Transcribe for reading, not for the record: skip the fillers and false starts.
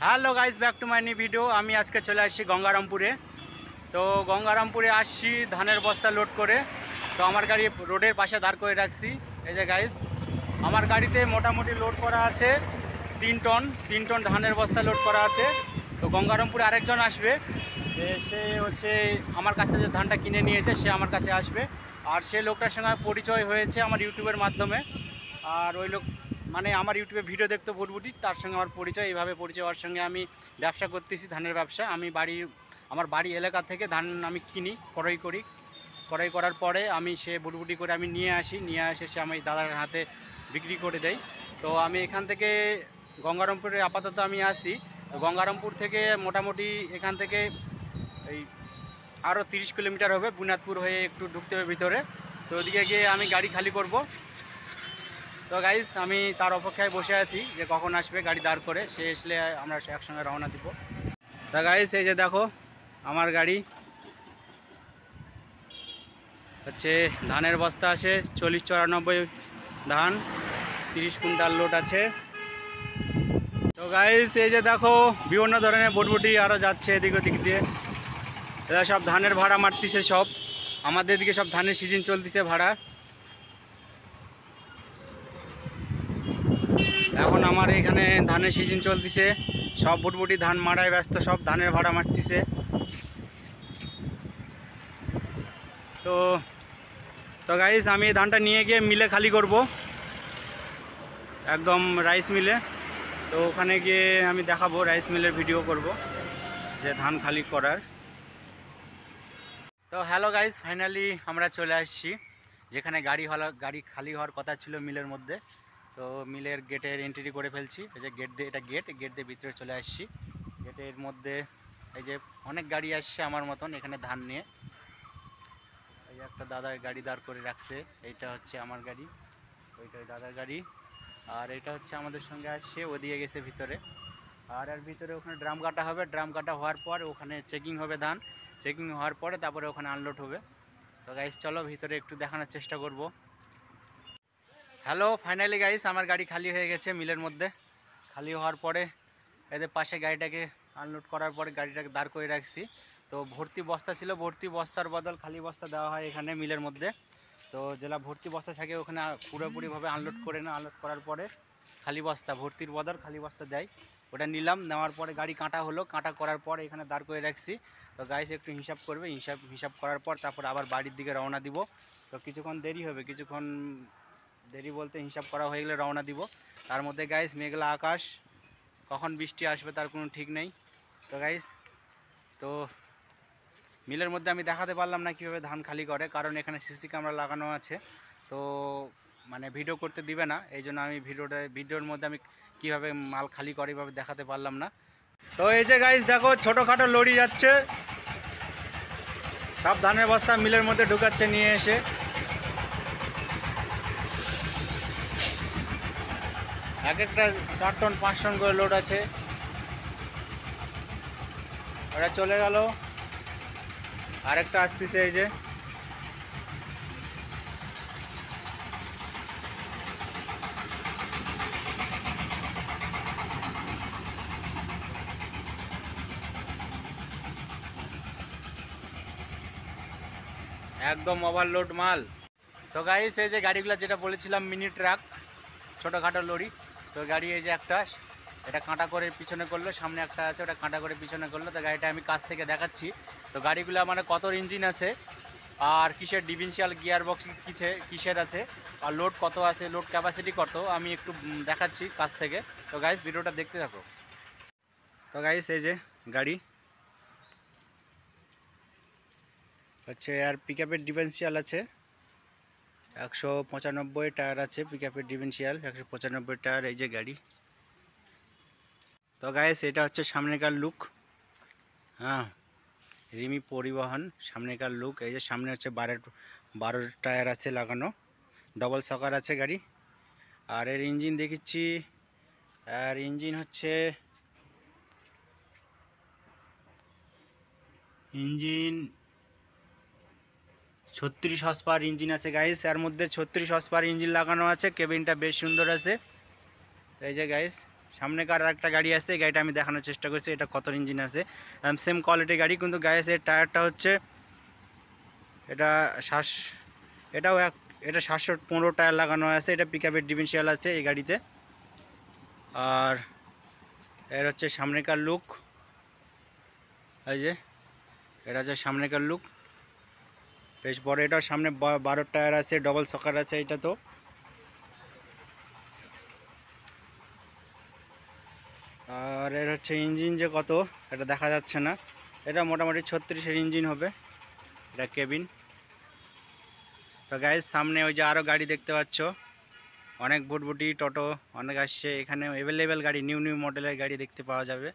Hello guys, back to my new video. আমি আজকে চলে আসছি গঙ্গারামপুরে। তো গঙ্গারামপুরে আসছি ধানের বস্তা লোড করে। তো আমার গাড়ি রোডের পাশে দাঁড় করে রাখছি। এই যে গাইস, আমার গাড়িতে মোটামুটি লোড করা আছে 3 টন ধানের বস্তা লোড করা আছে। তো গঙ্গারামপুরে আরেকজন আসবে, সে হচ্ছে আমার কাছ থেকে যে ধানটা কিনে নিয়েছে সে আমার কাছে আসবে। আর সে লোকটার সঙ্গে পরিচয় হয়েছে আমার ইউটিউবের মাধ্যমে। আর ওই লোক মানে আমার ইউটিউবে ভিডিও দেখতে ভুটভুটি, তার সঙ্গে আমার পরিচয়, এইভাবে পরিচয় হওয়ার সঙ্গে আমি ব্যবসা করতেছি, ধানের ব্যবসা। আমার বাড়ি এলাকা থেকে ধান আমি কিনি, ক্রয় করার পরে আমি সে ভুটভুটি করে আমি নিয়ে এসে সে আমি দাদার হাতে বিক্রি করে দেয়। তো আমি এখান থেকে গঙ্গারামপুরে আপাতত আমি আসছি। তো গঙ্গারামপুর থেকে মোটামুটি এখান থেকে এই আরও 30 কিলোমিটার হবে, বুনিয়াদপুর হয়ে একটু ঢুকতে হবে ভিতরে। তো ওদিকে গিয়ে আমি গাড়ি খালি করব। তো গাইস, আমি তার অপেক্ষায় বসে আছি যে কখন আসবে গাড়ি দাঁড় করে, সে আসলে আমরা একসঙ্গে রওনা দিব। তা গাইস, এই যে দেখো আমার গাড়ি হচ্ছে ধানের বস্তা আছে 40-94 ধান, 30 কুইন্টাল লোড আছে। তো গাইস, এই যে দেখো বিভিন্ন ধরনের বটবটি আরও যাচ্ছে এদিক ওদিক দিয়ে। এরা সব ধানের ভাড়া মারতেছে, সব আমাদের দিকে সব ধানের সিজন চলতেছে ভাড়া। এখন আমার এখানে ধানের সিজন চলতেছে, সব বুটবুটি ধান মারায় ব্যস্ত, সব ধানের ভাড়া মারতেছে। তো তো গাইস, আমি এই ধানটা নিয়ে গিয়ে মিলে খালি করব, একদম রাইস মিলে। তো ওখানে গিয়ে আমি দেখাবো, রাইস মিলের ভিডিও করব যে ধান খালি করার। তো হ্যালো গাইস, ফাইনালি আমরা চলে আসছি যেখানে গাড়ি খালি হওয়ার কথা ছিল মিলের মধ্যে। তো মিলের গেটের এন্ট্রি করে ফেলছি। এই যে গেট দিয়ে, এটা গেট দিয়ে ভিতরে চলে আসছি। গেটের মধ্যে এই যে অনেক গাড়ি আসছে আমার মতন এখানে ধান নিয়ে। এই যে একটা দাদার গাড়ি দাঁড় করে রাখছে, এইটা হচ্ছে আমার গাড়ি, ওইটা দাদার গাড়ি। আর এটা হচ্ছে আমাদের সঙ্গে আসছে, ওদিকে গেছে ভিতরে। আর ভিতরে ওখানে ড্রাম কাটা হবে, ড্রাম কাটা হওয়ার পর ওখানে চেকিং হবে ধান, চেকিং হওয়ার পরে তারপরে ওখানে আনলোড হবে। তো গাইস চলো ভিতরে একটু দেখানোর চেষ্টা করব। হ্যালো, ফাইনালি গাইস আমার গাড়ি খালি হয়ে গেছে মিলের মধ্যে। খালি হওয়ার পরে এদের পাশে গাড়িটাকে আনলোড করার পরে গাড়িটাকে দাঁড় করে রাখছি। তো ভর্তি বস্তা ছিল, ভর্তি বস্তার বদল খালি বস্তা দেওয়া হয় এখানে মিলের মধ্যে। তো যেটা ভর্তি বস্তা থাকে ওখানে পুরোপুরিভাবে আনলোড করে না, আনলোড করার পরে খালি বস্তা, ভর্তির বদল খালি বস্তা দেয়। ওটা নিলাম, নেওয়ার পরে গাড়ি কাটা হলো, কাটা করার পর এখানে দাঁড় করে রাখছি। তো গাইস একটু হিসাব করবে, হিসাব করার পর তারপর আবার বাড়ির দিকে রওনা দিব। তো কিছুক্ষণ দেরি হবে, কিছুক্ষণ দেরি বলতে হিসাব করা হয়ে গেলে রওনা দিব। তার মধ্যে গাইস মেঘলা আকাশ, কখন বৃষ্টি আসবে তার কোনো ঠিক নেই। তো গাইস, তো মিলের মধ্যে আমি দেখাতে পারলাম না কীভাবে ধান খালি করে, কারণ এখানে সিসি ক্যামেরা লাগানো আছে। তো মানে ভিডিও করতে দিবে না, এই জন্য আমি ভিডিওর মধ্যে আমি কীভাবে মাল খালি করে এভাবে দেখাতে পারলাম না। তো এই যে গাইস দেখো, ছোটোখাটো লরি যাচ্ছে, সব ধানের বস্তা মিলের মধ্যে ঢুকাচ্ছে নিয়ে এসে। এক একটা 4 টন 5 টন করে লোড আছে। ওরা চলে গেল, আরেকটা আসতেছে এই যে। একদম ওভারলোড মাল। তো গাইস, এই যে গাড়িগুলো যেটা বলেছিলাম মিনি ট্রাক, ছোটোখাটো লরি। তো গাড়ি এই যে একটা, এটা কাঁটা করে পিছনে করলো, সামনে একটা আছে ওটা কাঁটা করে পিছনে করলো। তো গাড়িটা আমি কাছ থেকে দেখাচ্ছি। তো গাড়িগুলো মানে কত ইঞ্জিন আছে, আর কিসের ডিফারেন্সিয়াল গিয়ার বক্স কিসের আছে, আর লোড কত আছে, লোড ক্যাপাসিটি কত, আমি একটু দেখাচ্ছি কাছ থেকে। তো গাইস ভিডিওটা দেখতে থাকো। তো গাইস, এই যে গাড়ি হচ্ছে, আর পিকআপের ডিফারেন্সিয়াল আছে 195 টায়ার আছে, পিকআপের ডিফারেন্সিয়াল 195 টায়ার। এই যে গাড়ি। তো গাইস, এটা হচ্ছে সামনেকার লুক। হ্যাঁ, রিমি পরিবহন সামনেকার লুক। এই যে সামনে হচ্ছে 12 টায়ার আছে লাগানো, ডবল সকার আছে গাড়ি। আর এর ইঞ্জিন দেখিচ্ছি, আর ইঞ্জিন হচ্ছে ইঞ্জিন 36 হর্স পাওয়ার ইঞ্জিন আছে গাইস। এর মধ্যে 36 হর্স পাওয়ার ইঞ্জিন লাগানো আছে, কেবিনটা বেশ সুন্দর আছে। তো এই যে গাইস সামনেকার একটা গাড়ি আছে, এই গাড়িটা আমি দেখানোর চেষ্টা করছি এটা কত ইঞ্জিন আছে। সেম কোয়ালিটির গাড়ি, কিন্তু গাইস এর টায়ারটা হচ্ছে এটা এটাও এটা 715 টায়ার লাগানো আছে। এটা পিকআপের ডিফারেন্সিয়াল আছে এই গাড়িতে। আর এর হচ্ছে সামনেকার লুক, এই যে এটা হচ্ছে সামনেকার লুক, বেশ বড়। এটাও সামনে 12 টায়ার আছে, ডবল সকার আছে এটা। তো আর এর হচ্ছে ইঞ্জিন যে কত এটা দেখা যাচ্ছে না, এটা মোটামুটি 36-এর ইঞ্জিন হবে, এটা কেবিন। তো গাইজ সামনে ওই যে আরও গাড়ি দেখতে পাচ্ছ, অনেক বুটবুটি টোটো অনেক আসছে এখানে, অ্যাভেলেবেল গাড়ি, নিউ মডেলের গাড়ি দেখতে পাওয়া যাবে।